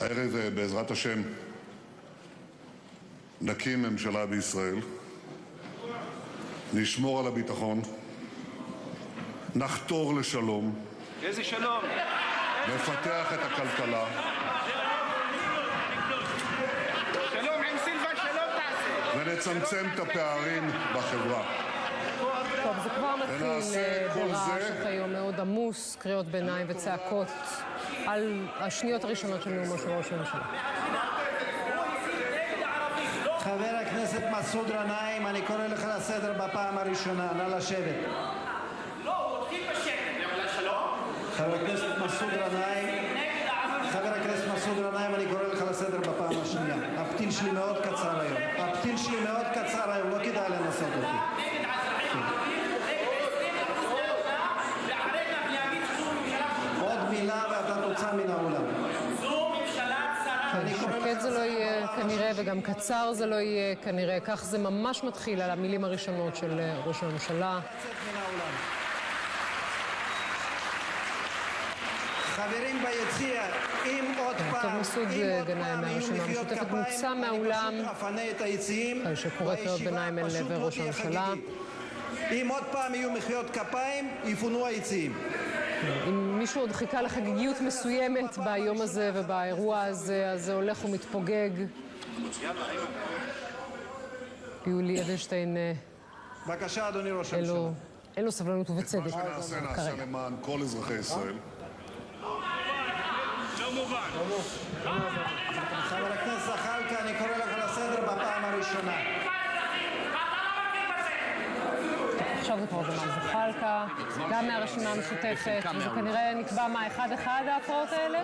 הערב, בעזרת השם, נקים ממשלה בישראל, נשמור על הביטחון, נחתור לשלום, איזה שלום? נפתח את הכלכלה, שלום עם סילבן, שלום תעשה. ונצמצם את הפערים בחברה. טוב, זה כבר מתחיל ברעש היום מאוד עמוס, קריאות ביניים וצעקות על השניות הראשונות של נאומו של ראש הממשלה. חבר הכנסת מסעוד גנאים, אני קורא לך לסדר בפעם הראשונה, נא לשבת. לא, הוא התחיל בשקט. שלום? חבר הכנסת מסעוד גנאים, אני קורא לך לסדר בפעם השנייה. הפתיל שלי מאוד קצר היום, לא כדאי לנסות אותי. עוד מילה ואתה תוצא מן האולם. שקט זה לא יהיה כנראה, וגם קצר זה לא יהיה כנראה. כך זה ממש מתחיל על המילים הראשונות של ראש הממשלה. חברים ביציע, אם עוד פעם מהרשימה המשותפת מוצא מהאולם, שקורא קריאות ביניים אל עבר ראש הממשלה. אם עוד פעם יהיו מחיאות כפיים, יפונו היציעים. אם מישהו עוד חיכה לחגיגיות מסוימת ביום הזה ובאירוע הזה, אז זה הולך ומתפוגג. יולי אדלשטיין, בבקשה, אדוני ראש הממשלה. אין לו סבלנות ובצדק. מה שנעשה, נעשה למען כל אזרחי ישראל. חבר הכנסת זחאלקה, אני קורא לך לסדר בפעם הראשונה. עכשיו זה כבר ג'מאל זחאלקה, גם מהרשימה המשותפת, וזה כנראה נקבע מה, אחד ההפרעות האלה?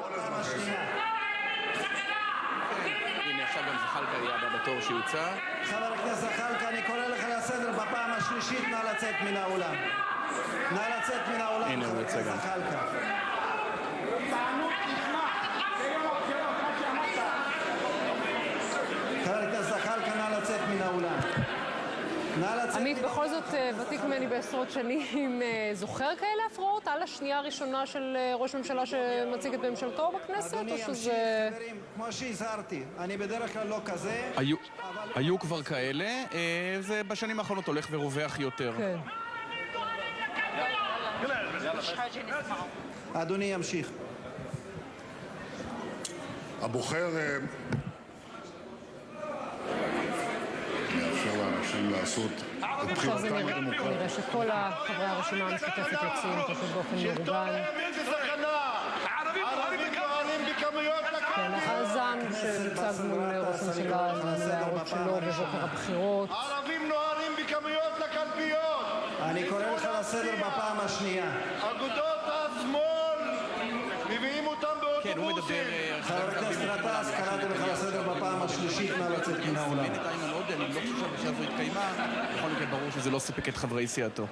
הנה, עכשיו גם זחאלקה יהיה הבא בתור שיוצא. חבר הכנסת זחאלקה, אני קורא לך לסדר בפעם השלישית, נא לצאת מן האולם. הנה, הוא יוצא גם. זחאלקה. חבר הכנסת זחאלקה, נא לצאת מן האולם. עמית, בכל זאת ותיק ממני בעשרות שנים, זוכר כאלה הפרעות על השנייה הראשונה של ראש ממשלה שמציג את ממשלתו בכנסת? אדוני ימשיך, חברים, כמו שהזהרתי, אני בדרך כלל לא כזה. היו כבר כאלה, זה בשנים האחרונות הולך ורווח יותר. כן. אדוני ימשיך. הבוחר מאפשר לאנשים לעשות את עכשיו זה בחירתם נראה הדמוקרטית. שכל חברי הרשימה המשותפת יוצאים פשוט באופן מאורגן. כן, הזעם שהוצג מול ראש הממשלה להערות שלו בבוקר הבחירות. ערבים נוהרים בכמויות לקלפיות. אני קורא לך לסדר בפעם השנייה. אגודות השמאל מביאים אותם כן, הוא באוטובוסים. מדבר... חבר הכנסת גטאס, קראתי לך לסדר בפעם השלישית, נא לצאת מן האולם. אני לא חושב שהפגישה הזו התקיימה, בכל מקרה ברור שזה לא סיפק את חברי סיעתו.